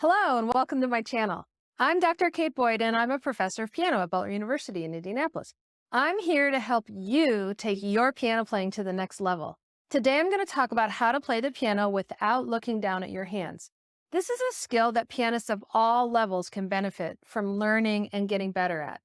Hello and welcome to my channel. I'm Dr. Kate Boyd and I'm a professor of piano at Butler University in Indianapolis. I'm here to help you take your piano playing to the next level. Today I'm going to talk about how to play the piano without looking down at your hands. This is a skill that pianists of all levels can benefit from learning and getting better at.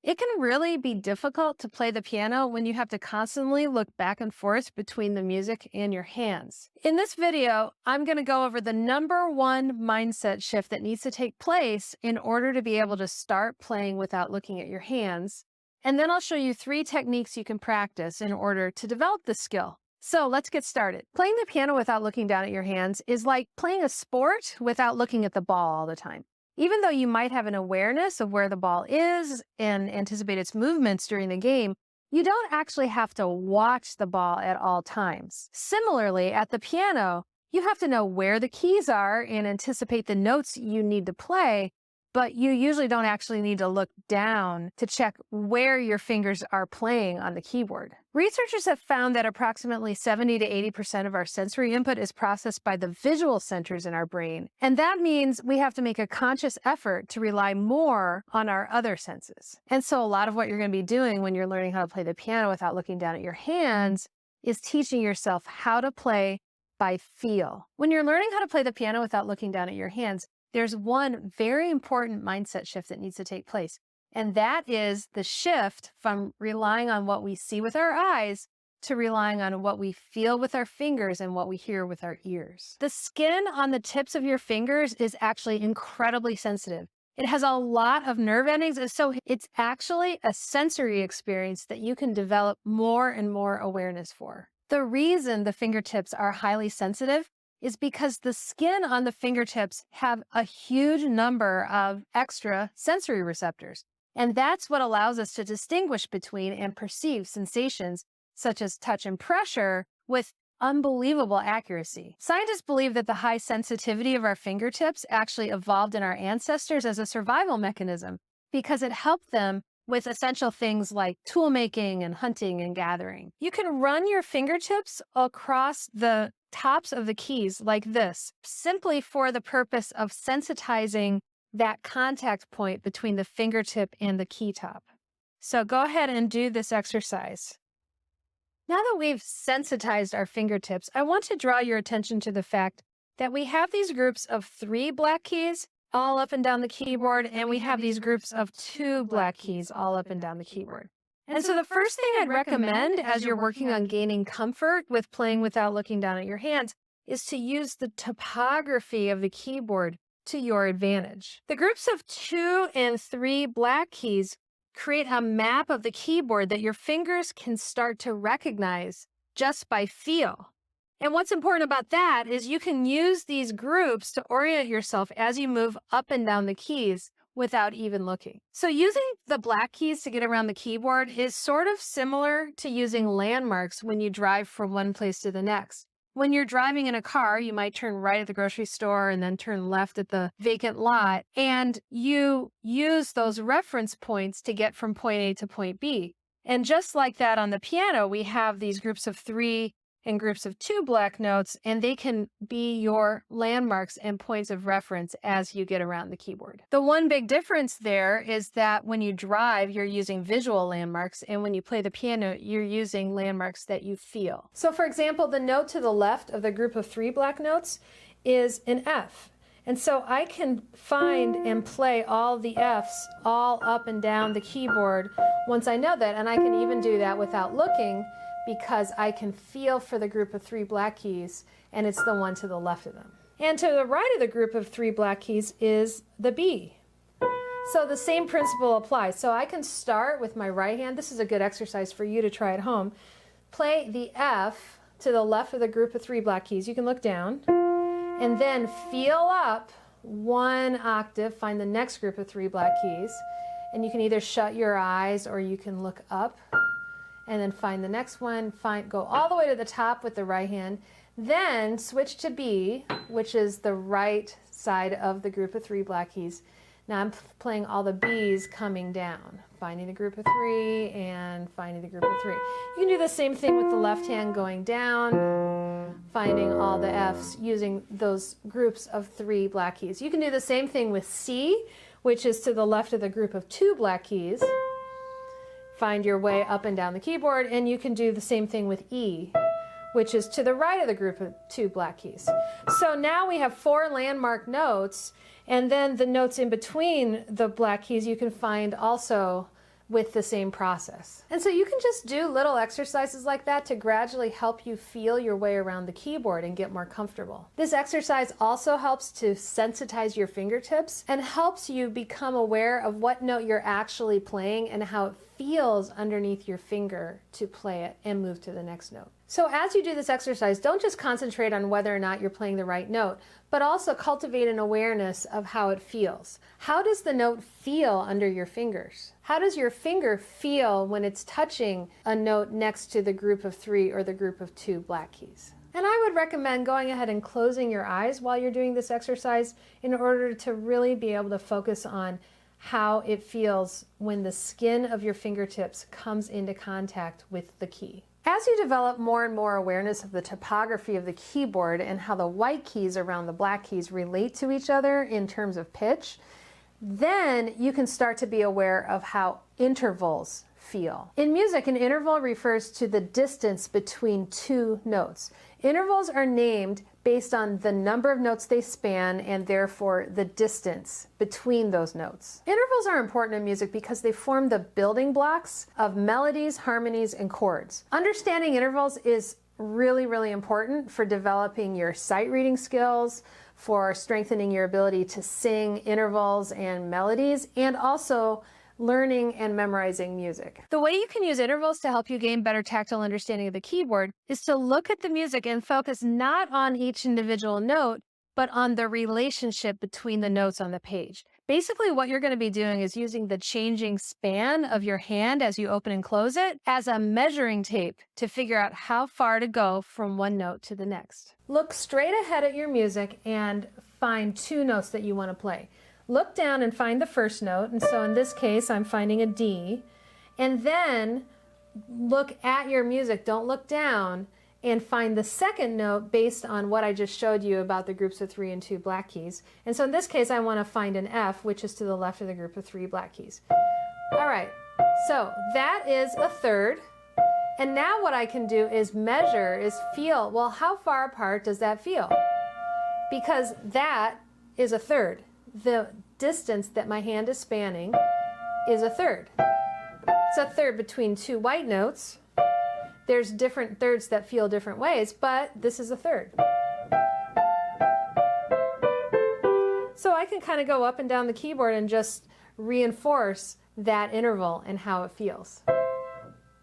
It can really be difficult to play the piano when you have to constantly look back and forth between the music and your hands. In this video, I'm going to go over the #1 mindset shift that needs to take place in order to be able to start playing without looking at your hands. And then I'll show you 3 techniques you can practice in order to develop this skill. So let's get started. Playing the piano without looking down at your hands is like playing a sport without looking at the ball all the time. Even though you might have an awareness of where the ball is and anticipate its movements during the game, you don't actually have to watch the ball at all times. Similarly, at the piano, you have to know where the keys are and anticipate the notes you need to play, but you usually don't actually need to look down to check where your fingers are playing on the keyboard. Researchers have found that approximately 70 to 80% of our sensory input is processed by the visual centers in our brain, and that means we have to make a conscious effort to rely more on our other senses. And so a lot of what you're going to be doing when you're learning how to play the piano without looking down at your hands is teaching yourself how to play by feel. When you're learning how to play the piano without looking down at your hands, there's one very important mindset shift that needs to take place, and that is the shift from relying on what we see with our eyes to relying on what we feel with our fingers and what we hear with our ears. The skin on the tips of your fingers is actually incredibly sensitive. It has a lot of nerve endings, and so it's actually a sensory experience that you can develop more and more awareness for. The reason the fingertips are highly sensitive is because the skin on the fingertips have a huge number of extra sensory receptors. And that's what allows us to distinguish between and perceive sensations such as touch and pressure with unbelievable accuracy. Scientists believe that the high sensitivity of our fingertips actually evolved in our ancestors as a survival mechanism because it helped them with essential things like tool making and hunting and gathering. You can run your fingertips across the tops of the keys like this, simply for the purpose of sensitizing that contact point between the fingertip and the key top. So go ahead and do this exercise. Now that we've sensitized our fingertips, I want to draw your attention to the fact that we have these groups of 3 black keys all up and down the keyboard, and we have these groups of 2 black keys all up and down the keyboard. And so the first thing I'd recommend as you're working on gaining comfort with playing without looking down at your hands is to use the topography of the keyboard to your advantage. The groups of 2 and 3 black keys create a map of the keyboard that your fingers can start to recognize just by feel. And what's important about that is you can use these groups to orient yourself as you move up and down the keys without even looking. So using the black keys to get around the keyboard is sort of similar to using landmarks when you drive from one place to the next. When you're driving in a car, you might turn right at the grocery store and then turn left at the vacant lot, and you use those reference points to get from point A to point B. And just like that on the piano, we have these groups of 3 and groups of 2 black notes, and they can be your landmarks and points of reference as you get around the keyboard. The one big difference there is that when you drive, you're using visual landmarks, and when you play the piano, you're using landmarks that you feel. So for example, the note to the left of the group of 3 black notes is an F. And so I can find and play all the Fs all up and down the keyboard once I know that, and I can even do that without looking, because I can feel for the group of 3 black keys, and it's the one to the left of them. And to the right of the group of 3 black keys is the B. So the same principle applies. So I can start with my right hand. This is a good exercise for you to try at home. Play the F to the left of the group of 3 black keys. You can look down, and then feel up 1 octave, find the next group of 3 black keys, and you can either shut your eyes or you can look up, and then find the next one, go all the way to the top with the right hand, then switch to B, which is the right side of the group of 3 black keys. Now I'm playing all the B's coming down, finding the group of 3 and finding the group of 3. You can do the same thing with the left hand going down finding all the Fs using those groups of 3 black keys. You can do the same thing with C, which is to the left of the group of 2 black keys. Find your way up and down the keyboard, and you can do the same thing with E, which is to the right of the group of 2 black keys. So now we have 4 landmark notes, and then the notes in between the black keys you can find also with the same process. And so you can just do little exercises like that to gradually help you feel your way around the keyboard and get more comfortable. This exercise also helps to sensitize your fingertips and helps you become aware of what note you're actually playing and how it feels underneath your finger to play it and move to the next note. So as you do this exercise, don't just concentrate on whether or not you're playing the right note, but also cultivate an awareness of how it feels. How does the note feel under your fingers? How does your finger feel when it's touching a note next to the group of 3 or the group of 2 black keys? And I would recommend going ahead and closing your eyes while you're doing this exercise in order to really be able to focus on how it feels when the skin of your fingertips comes into contact with the key. As you develop more and more awareness of the topography of the keyboard and how the white keys around the black keys relate to each other in terms of pitch, then you can start to be aware of how intervals feel. In music, an interval refers to the distance between 2 notes. Intervals are named based on the number of notes they span and therefore the distance between those notes. Intervals are important in music because they form the building blocks of melodies, harmonies, and chords. Understanding intervals is really, really important for developing your sight reading skills, for strengthening your ability to sing intervals and melodies, and also learning and memorizing music. The way you can use intervals to help you gain better tactile understanding of the keyboard is to look at the music and focus not on each individual note, but on the relationship between the notes on the page. Basically, what you're going to be doing is using the changing span of your hand as you open and close it as a measuring tape to figure out how far to go from one note to the next. Look straight ahead at your music and find 2 notes that you want to play. Look down and find the first note, and so in this case I'm finding a D, and then look at your music, don't look down, and find the second note based on what I just showed you about the groups of 3 and 2 black keys. And so in this case I want to find an F, which is to the left of the group of 3 black keys. Alright, so that is a third, and now what I can do is measure, is feel, well, how far apart does that feel? Because that is a third. The distance that my hand is spanning is a third. It's a third between 2 white notes. There's different thirds that feel different ways, but this is a third. So I can kind of go up and down the keyboard and just reinforce that interval and how it feels.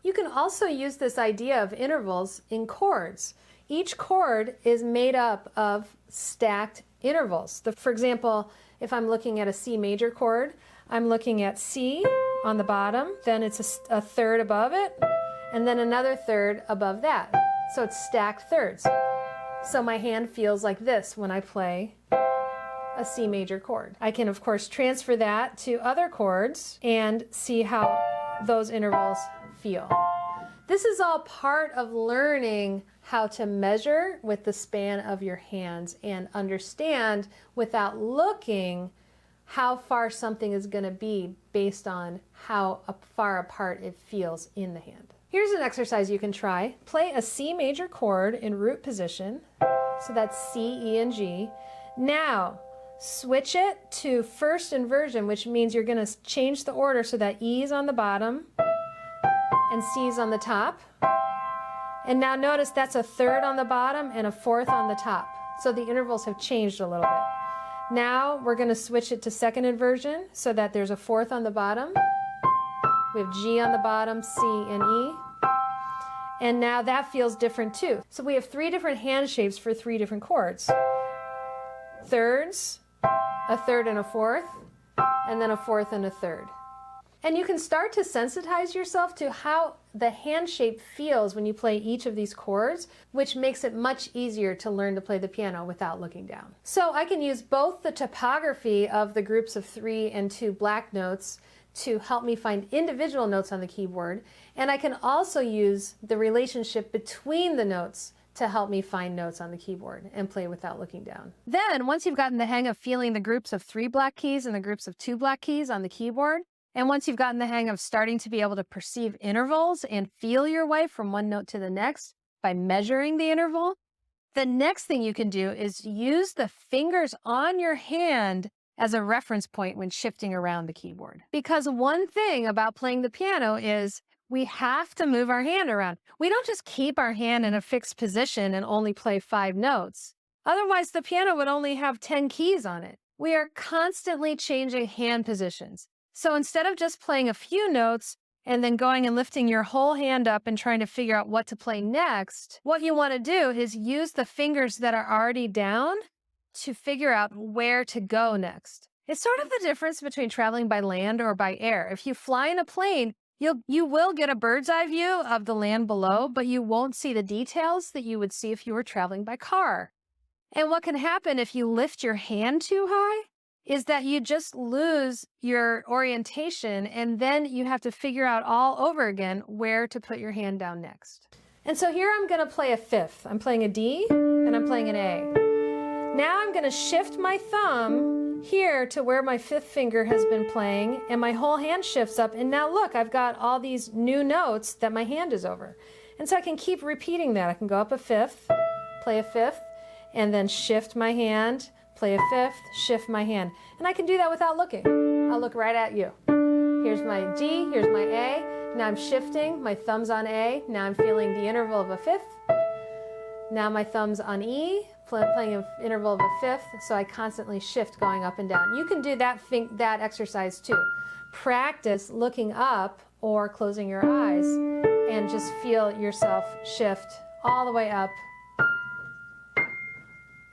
You can also use this idea of intervals in chords. Each chord is made up of stacked intervals. For example, if I'm looking at a C major chord, I'm looking at C on the bottom, then it's a third above it, and then another third above that. So it's stacked thirds. So my hand feels like this when I play a C major chord. I can, of course, transfer that to other chords and see how those intervals feel. This is all part of learning how to measure with the span of your hands and understand without looking how far something is going to be based on how far apart it feels in the hand. Here's an exercise you can try. Play a C major chord in root position. So that's C, E, and G. Now, switch it to first inversion, which means you're going to change the order so that E is on the bottom and C is on the top. And now notice that's a third on the bottom and a fourth on the top. So the intervals have changed a little bit. Now we're going to switch it to second inversion so that there's a fourth on the bottom. We have G on the bottom, C, and E. And now that feels different too. So we have 3 different hand shapes for 3 different chords. Thirds, a third and a fourth, and then a fourth and a third. And you can start to sensitize yourself to how the hand shape feels when you play each of these chords, which makes it much easier to learn to play the piano without looking down. So I can use both the topography of the groups of 3 and 2 black notes to help me find individual notes on the keyboard, and I can also use the relationship between the notes to help me find notes on the keyboard and play without looking down. Then, once you've gotten the hang of feeling the groups of 3 black keys and the groups of 2 black keys on the keyboard, and once you've gotten the hang of starting to be able to perceive intervals and feel your way from one note to the next by measuring the interval, the next thing you can do is use the fingers on your hand as a reference point when shifting around the keyboard. Because one thing about playing the piano is we have to move our hand around. We don't just keep our hand in a fixed position and only play 5 notes. Otherwise, the piano would only have 10 keys on it. We are constantly changing hand positions. So instead of just playing a few notes and then going and lifting your whole hand up and trying to figure out what to play next, what you want to do is use the fingers that are already down to figure out where to go next. It's sort of the difference between traveling by land or by air. If you fly in a plane, you will get a bird's eye view of the land below, but you won't see the details that you would see if you were traveling by car. And what can happen if you lift your hand too high is that you just lose your orientation, and then you have to figure out all over again where to put your hand down next. And so here I'm going to play a fifth. I'm playing a D and I'm playing an A. Now I'm going to shift my thumb here to where my 5th finger has been playing, and my whole hand shifts up, and now look, I've got all these new notes that my hand is over. And so I can keep repeating that. I can go up a 5th, play a 5th, and then shift my hand, play a 5th, shift my hand. And I can do that without looking. I'll look right at you. Here's my D, here's my A. Now I'm shifting, my thumb's on A. Now I'm feeling the interval of a 5th. Now my thumb's on E, playing an interval of a 5th, so I constantly shift going up and down. You can do that exercise too. Practice looking up or closing your eyes and just feel yourself shift all the way up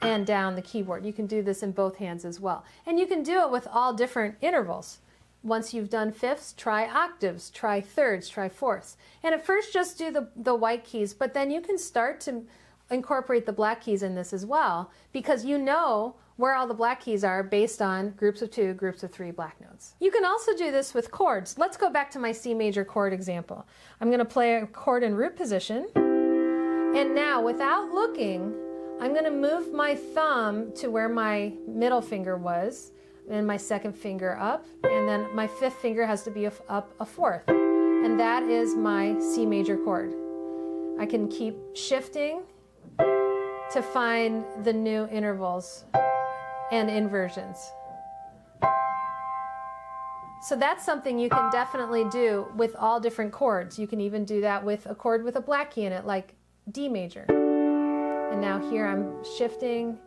and down the keyboard. You can do this in both hands as well. And you can do it with all different intervals. Once you've done 5ths, try octaves, try 3rds, try 4ths. And at first just do the white keys, but then you can start to incorporate the black keys in this as well, because you know where all the black keys are based on groups of 2, groups of 3 black notes. You can also do this with chords. Let's go back to my C major chord example. I'm going to play a chord in root position, and now without looking, I'm going to move my thumb to where my middle finger was, and my 2nd finger up, and then my 5th finger has to be up a 4th, and that is my C major chord. I can keep shifting to find the new intervals and inversions. So that's something you can definitely do with all different chords. You can even do that with a chord with a black key in it, like D major. And now here I'm shifting.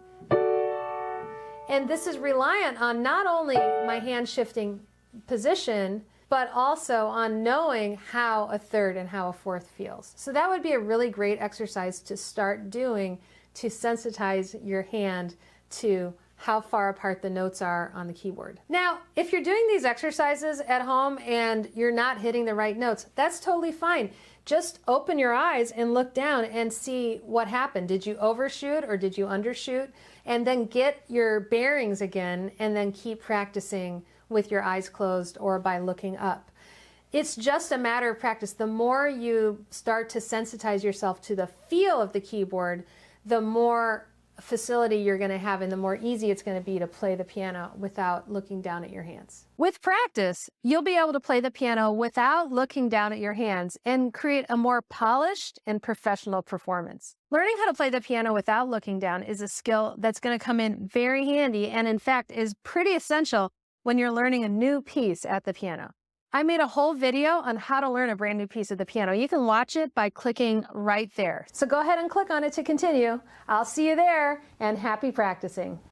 And this is reliant on not only my hand shifting position, but also on knowing how a 3rd and how a 4th feels. So that would be a really great exercise to start doing to sensitize your hand to how far apart the notes are on the keyboard. Now, if you're doing these exercises at home and you're not hitting the right notes, that's totally fine. Just open your eyes and look down and see what happened. Did you overshoot or did you undershoot? And then get your bearings again, and then keep practicing with your eyes closed or by looking up. It's just a matter of practice. The more you start to sensitize yourself to the feel of the keyboard, the more facility you're going to have and the more easy it's going to be to play the piano without looking down at your hands. With practice, you'll be able to play the piano without looking down at your hands and create a more polished and professional performance. Learning how to play the piano without looking down is a skill that's going to come in very handy, and in fact is pretty essential when you're learning a new piece at the piano. I made a whole video on how to learn a brand new piece of the piano. You can watch it by clicking right there. So go ahead and click on it to continue. I'll see you there, and happy practicing.